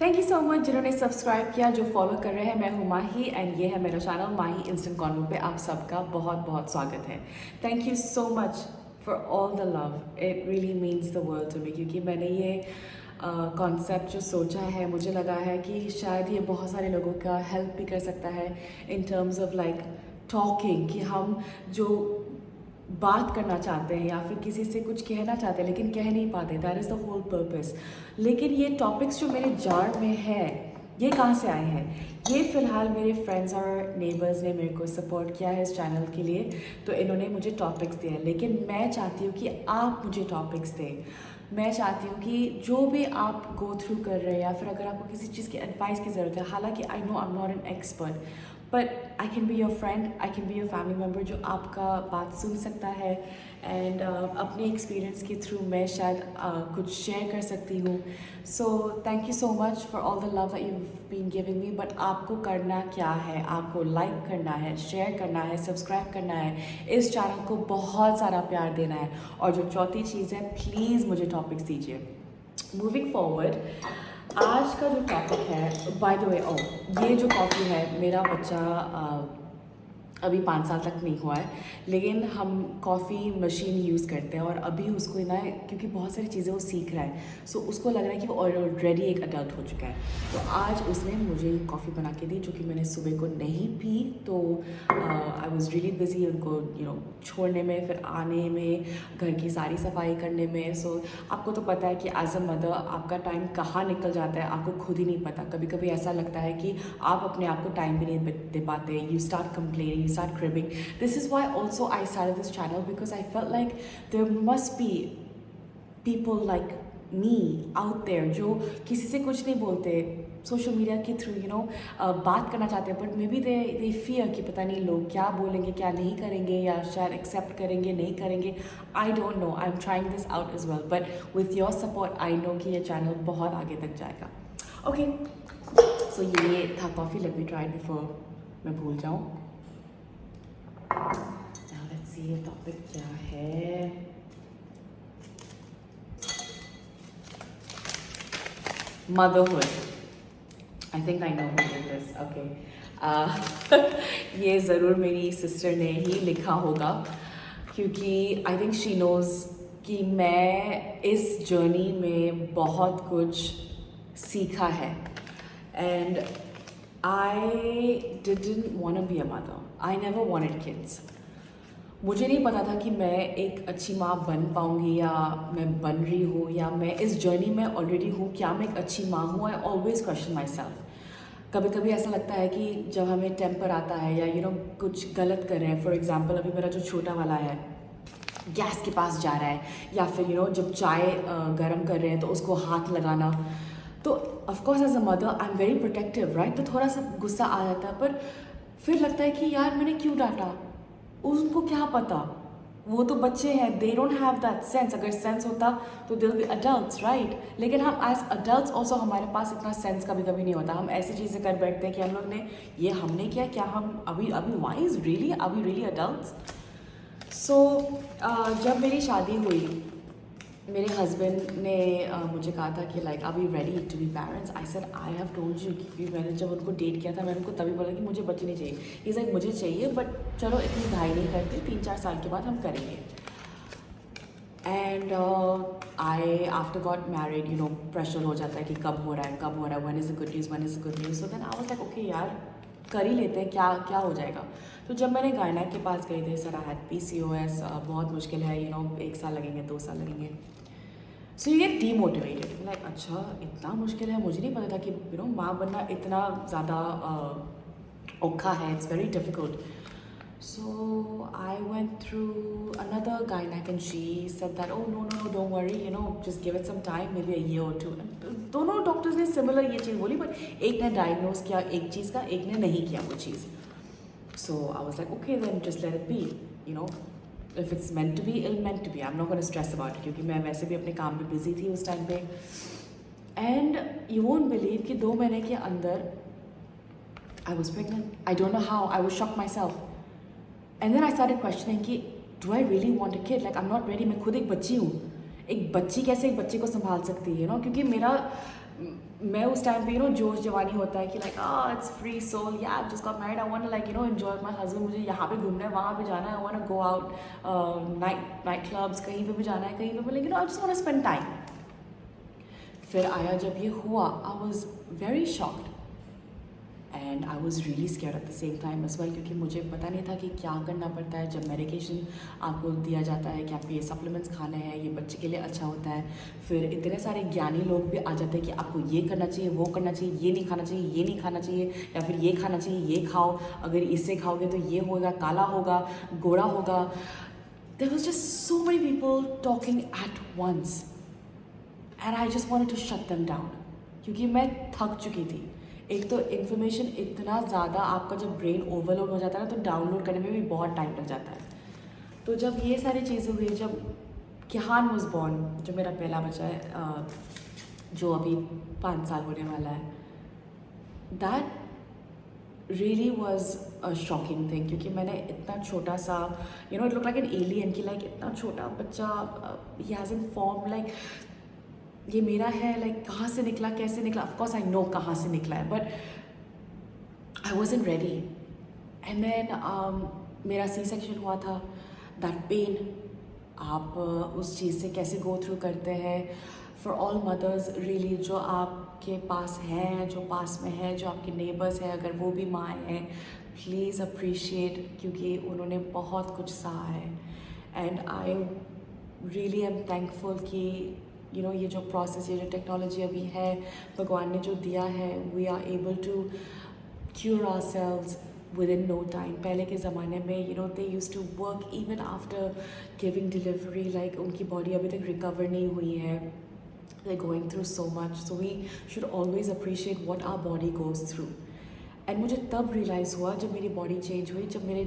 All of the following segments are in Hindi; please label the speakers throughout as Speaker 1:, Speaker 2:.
Speaker 1: थैंक यू सो मच जिन्होंने सब्सक्राइब किया, जो फॉलो कर रहे हैं। मैं हूँ माही एंड ये है मेरा चैनल माही इंस्टेंट कॉन्वो पे आप सबका बहुत बहुत स्वागत है। Thank you so much for all the love, it really means the world to me. क्योंकि मैंने ये कॉन्सेप्ट जो सोचा है, मुझे लगा है कि शायद ये बहुत सारे लोगों का हेल्प भी कर सकता है in terms of like talking, कि हम जो बात करना चाहते हैं या फिर किसी से कुछ कहना चाहते हैं लेकिन कह नहीं पाते, that is the whole purpose. लेकिन ये टॉपिक्स जो मेरे जार में है, ये कहाँ से आए हैं? ये फ़िलहाल मेरे फ्रेंड्स और नेबर्स ने मेरे को सपोर्ट किया है इस चैनल के लिए, तो इन्होंने मुझे टॉपिक्स दिए। लेकिन मैं चाहती हूँ कि आप मुझे टॉपिक्स दें। मैं चाहती हूँ कि जो भी आप गो थ्रू कर रहे हैं या फिर अगर आपको किसी चीज़ की एडवाइस की ज़रूरत है, हालांकि I know I am not an expert, but I can be your friend, I can be your family member जो आपका बात सुन सकता है एंड अपने एक्सपीरियंस के थ्रू मैं शायद कुछ शेयर कर सकती हूँ। So thank you so much for all the love that you been giving me. But आपको करना क्या है? आपको लाइक करना है, शेयर करना है, सब्सक्राइब करना है, इस चैनल को बहुत सारा प्यार देना है। और जो चौथी चीज़ है, प्लीज़ मुझे टॉपिक्स दीजिए। मूविंग फॉरवर्ड, आज का जो टॉपिक है, बाय द वे, ये जो कॉफ़ी है, मेरा बच्चा अभी 5 साल तक नहीं हुआ है, लेकिन हम कॉफ़ी मशीन यूज़ करते हैं और अभी उसको ना, क्योंकि बहुत सारी चीज़ें वो सीख रहा है, सो उसको लग रहा है कि वो ऑलरेडी एक अडल्ट हो चुका है। तो आज उसने मुझे ये कॉफ़ी बना के दी, जो कि मैंने सुबह को नहीं पी। तो आई वॉज रियली बिजी उनको छोड़ने में, फिर आने में, घर की सारी सफाई करने में। सो आपको तो पता है कि एज अ मदर आपका टाइम कहाँ निकल जाता है, आपको खुद ही नहीं पता। कभी कभी ऐसा लगता है कि आप अपने आप को टाइम भी नहीं दे पाते। You start complaining, start cribbing. This is why also I started this channel, because I felt like there must be people like me out there जो किसी से कुछ नहीं बोलते, सोशल मीडिया के थ्रू बात करना चाहते हैं, but may be they fear कि पता नहीं लोग क्या बोलेंगे, क्या नहीं करेंगे, या शायद एक्सेप्ट करेंगे, नहीं करेंगे। I don't know, I am trying this out as well, but with your support I know कि ये चैनल बहुत आगे तक जाएगा। ओके, सो ये था coffee. Let me try before मैं भूल जाऊँ। Now let's see ये टॉपिक क्या है। Motherhood. I think I know who did this. Okay, ये ज़रूर मेरी सिस्टर ने ही लिखा होगा, क्योंकि आई थिंक शी नोज़ कि मैं इस जर्नी में बहुत कुछ सीखा है। And I didn't want to be a mother, I never wanted kids. मुझे नहीं पता था कि मैं एक अच्छी माँ बन पाऊँगी, या मैं बन रही हूँ, या मैं इस जर्नी में ऑलरेडी हूँ। क्या मैं एक अच्छी माँ हूँ? I always question my self. कभी कभी ऐसा लगता है कि जब हमें टेम्पर आता है या कुछ गलत कर रहे हैं, फॉर एग्जाम्पल अभी मेरा जो छोटा वाला है गैस के पास जा रहा है, या फिर जब चाय गर्म कर रहे हैं तो उसको हाथ लगाना, तो of course as a mother I am very protective, right? तो थोड़ा सा गुस्सा आ जाता है, पर फिर लगता है कि यार मैंने क्यों डांटा, उनको क्या पता, वो तो बच्चे हैं, they don't have that sense. अगर सेंस होता तो they will be adults, right? लेकिन हम एज अडल्ट्स ऑल्सो, हमारे पास इतना सेंस कभी कभी नहीं होता। हम ऐसी चीज़ें कर बैठते हैं कि हम लोग ने ये हमने किया, क्या हम अभी वाइज रियली अभी रियली अडल्ट्स? सो जब मेरी शादी हुई, मेरे हस्बैंड ने मुझे कहा था कि like are we ready to be parents? I said I have told you. क्योंकि मैंने जब उनको डेट किया था, मैंने उनको तभी बोला कि मुझे बच्चे नहीं चाहिए। इज़ लाइक मुझे चाहिए, बट चलो इतनी घाई नहीं करते, 3-4 साल के बाद हम करेंगे। And I after got married, pressure हो जाता है कि कब हो रहा है, कब हो रहा है, one is a good news, one is a good news. So then I was like okay यार, कर ही लेते हैं, क्या क्या हो जाएगा। तो जब मैंने गायना के पास गई थी, सर आई हैड PCOS, बहुत मुश्किल है, 1 साल लगेंगे, 2 साल लगेंगे। So you get demotivated, like अच्छा इतना मुश्किल है, मुझे नहीं पता था कि माँ बनना इतना ज़्यादा औखा है, it's very difficult. So I went through another gynaec and she said that oh no no no don't worry, just give it some time, maybe a year और 2। दोनों डॉक्टर्स ने सिमिलर ये चीज़ बोली, बट एक ने डायग्नोज किया एक चीज़ का, एक ने नहीं किया वो चीज़। So I was like, okay, then just let it be, if it's meant to be, it'll meant to be. I'm not going to stress about it, क्योंकि मैं वैसे भी अपने काम में busy थी उस टाइम पे। And you won't believe कि 2 महीने के अंदर I was pregnant. I don't know how. I was shocked myself. And then I started questioning कि do I really want a kid? Like I'm not ready. मैं खुद एक बच्ची हूँ। एक बच्ची कैसे एक बच्चे को संभाल सकती है, क्योंकि मेरा मैं उस टाइम पे जोश जवानी होता है कि लाइक इट्स फ्री सोल, या just got married, I want to like enjoy my husband, मुझे यहाँ पे घूमना है, वहाँ पे जाना है, I want to go out night clubs, कहीं पे भी जाना है, कहीं पे भी like I just want to spend time. फिर आया जब ये हुआ, I was very shocked and I was really scared at the same time as well, क्योंकि मुझे पता नहीं था कि क्या करना पड़ता है जब मेडिकेशन आपको दिया जाता है कि आपको ये सप्लीमेंट्स खाने हैं, ये बच्चे के लिए अच्छा होता है। फिर इतने सारे ज्ञानी लोग भी आ जाते हैं कि आपको ये करना चाहिए, वो करना चाहिए, ये नहीं खाना चाहिए, ये नहीं खाना चाहिए, या फिर ये खाना चाहिए, ये खाओ, अगर इससे खाओगे तो ये होगा, काला होगा, गोरा होगा। There was just so many people talking at once and I just wanted to shut them down, क्योंकि मैं थक चुकी थी। एक तो इन्फॉर्मेशन इतना ज़्यादा, आपका जब ब्रेन ओवरलोड हो जाता है ना, तो डाउनलोड करने में भी बहुत टाइम लग जाता है। तो जब ये सारी चीज़ें हुई, जब किहान वॉज बॉर्न, जो मेरा पहला बच्चा है, जो अभी 5 साल होने वाला है, that really was a shocking thing, क्योंकि मैंने इतना छोटा सा it look like an alien, कि लाइक इतना छोटा बच्चा, he has in form, like ये मेरा है, लाइक कहाँ से निकला, कैसे निकला, ऑफकोर्स आई नो कहाँ से निकला है, but I was in ready. And then मेरा सी सेक्शन हुआ था, दैट पेन, आप उस चीज़ से कैसे गो थ्रू करते हैं। फॉर ऑल मदर्स रियली, जो आपके पास हैं, जो पास में हैं, जो आपके नेबर्स हैं, अगर वो भी माँ हैं, प्लीज़ अप्रिशिएट, क्योंकि उन्होंने बहुत कुछ सहा है। And I really am thankful कि ये जो प्रोसेस, ये जो टेक्नोलॉजी अभी है, भगवान ने जो दिया है, we are able to cure ourselves within no time. पहले के ज़माने में they used to work even after giving delivery, like उनकी बॉडी अभी तक रिकवर नहीं हुई है, they going through so much, so we should always appreciate what our body goes through. And मुझे तब रियलाइज़ हुआ जब मेरी बॉडी चेंज हुई, जब मेरे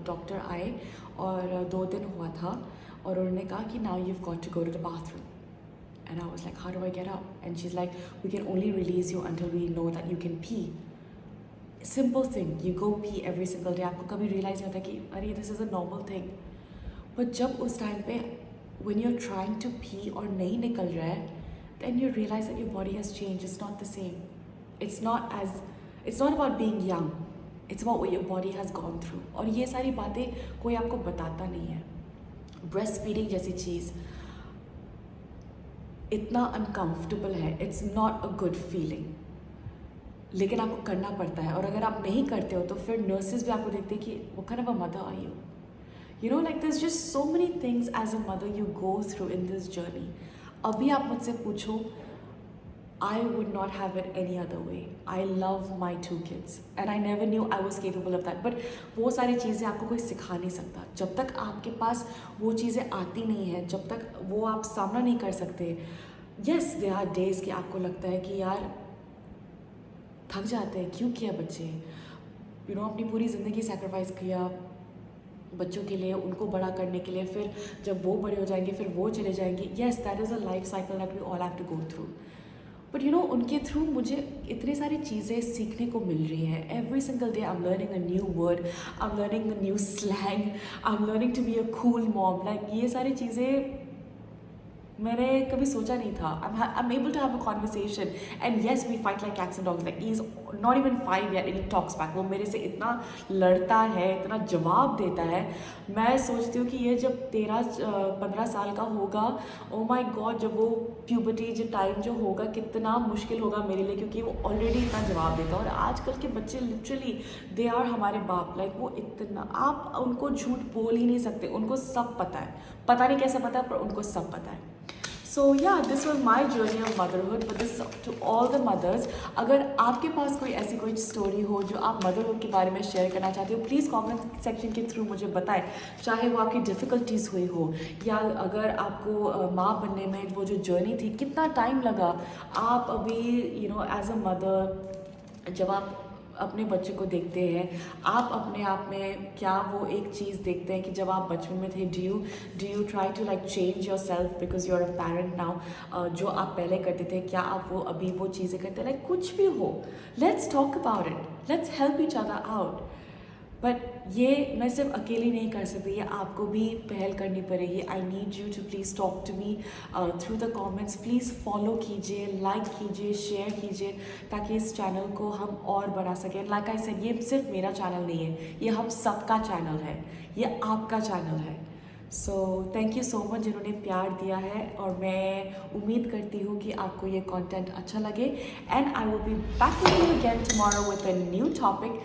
Speaker 1: डॉक्टर आए और 2 दिन हुआ था, और उन्होंने कहा कि now you have got to go to the bathroom. And I was like, how do I get up? And she's like, we can only release you until we know that you can pee. Simple thing, you go pee every single day. आपको कभी realize नहीं होता कि अरे this is a normal thing. But जब उस time पे when you're trying to pee और नहीं निकल रहा है, then you realize that your body has changed. It's not the same. It's not about being young. It's about what your body has gone through. और ये सारी बातें कोई आपको बताता नहीं है। Breastfeeding जैसी चीज़ इतना अनकम्फर्टेबल है, it's not a good feeling, लेकिन आपको करना पड़ता है। और अगर आप नहीं करते हो तो फिर नर्सेज भी आपको देखते हैं कि what kind of a mother are you? Like there's just so many things as a mother you go through in this journey. अभी आप मुझसे पूछो, I would not have it any other way. I love my 2 kids and I never knew I was capable of that. But वो सारी चीज़ें आपको कोई सिखा नहीं सकता। जब तक आपके पास वो चीज़ें आती नहीं है, जब तक वो आप सामना नहीं कर सकते। Yes, there are days कि आपको लगता है कि यार थक जाते हैं, क्यों किया बच्चे, अपनी पूरी ज़िंदगी सेक्रीफाइस किया बच्चों के लिए, उनको बड़ा करने के लिए, फिर जब वो बड़े हो जाएंगे फिर वो चले जाएंगे। Yes, that is a life cycle that we all have to go through. But उनके थ्रू मुझे इतनी सारी चीज़ें सीखने को मिल रही हैं। Every single day I am learning a new word, I am learning a new slang, I am learning to be a cool mom. Like ये सारी चीज़ें मैंने कभी सोचा नहीं था। I am able to have a conversation and yes we fight like cats and dogs, like he is not even 5 yet and he talks back. वो मेरे से इतना लड़ता है, इतना जवाब देता है। मैं सोचती हूँ कि ये जब 13-15 साल का होगा, ओ माय गॉड, जब वो प्यूबर्टी जो टाइम जो होगा, कितना मुश्किल होगा मेरे लिए, क्योंकि वो ऑलरेडी इतना जवाब देता है। और आजकल के बच्चे लिटरली दे आर हमारे बाप, लाइक वो इतना, आप उनको झूठ बोल ही नहीं सकते, उनको सब पता है। पता नहीं कैसे पता है, पर उनको सब पता है। So yeah, this was my journey of motherhood, but this is to all the mothers. अगर आपके पास कोई ऐसी कोई स्टोरी हो जो आप मदरहुड के बारे में शेयर करना चाहते हो, प्लीज़ कमेंट सेक्शन के थ्रू मुझे बताएं। चाहे वो आपकी डिफ़िकल्टीज़ हुई हो, या अगर आपको माँ बनने में वो जो जर्नी थी, कितना टाइम लगा, आप अभी एज अ मदर जब आप अपने बच्चे को देखते हैं, आप अपने आप में क्या वो एक चीज़ देखते हैं कि जब आप बचपन में थे, do you try to like change yourself because you are a parent now. जो आप पहले करते थे, क्या आप वो अभी वो चीज़ें करते हैं, लाइक कुछ भी हो, let's talk about it, let's help each other out. But ये मैं सिर्फ अकेली नहीं कर सकती, ये आपको भी पहल करनी पड़ेगी. I need you to please talk to me through the comments. Please follow कीजिए, लाइक कीजिए, शेयर कीजिए, ताकि इस चैनल को हम और बढ़ा सकें. लाइक आई सेड, ये सिर्फ मेरा चैनल नहीं है, ये हम सबका चैनल है, ये आपका चैनल है. सो थैंक यू सो मच जिन्होंने प्यार दिया है, और मैं उम्मीद करती हूँ कि आपको ये कंटेंट अच्छा लगे. And I will be back with you again tomorrow with a new topic.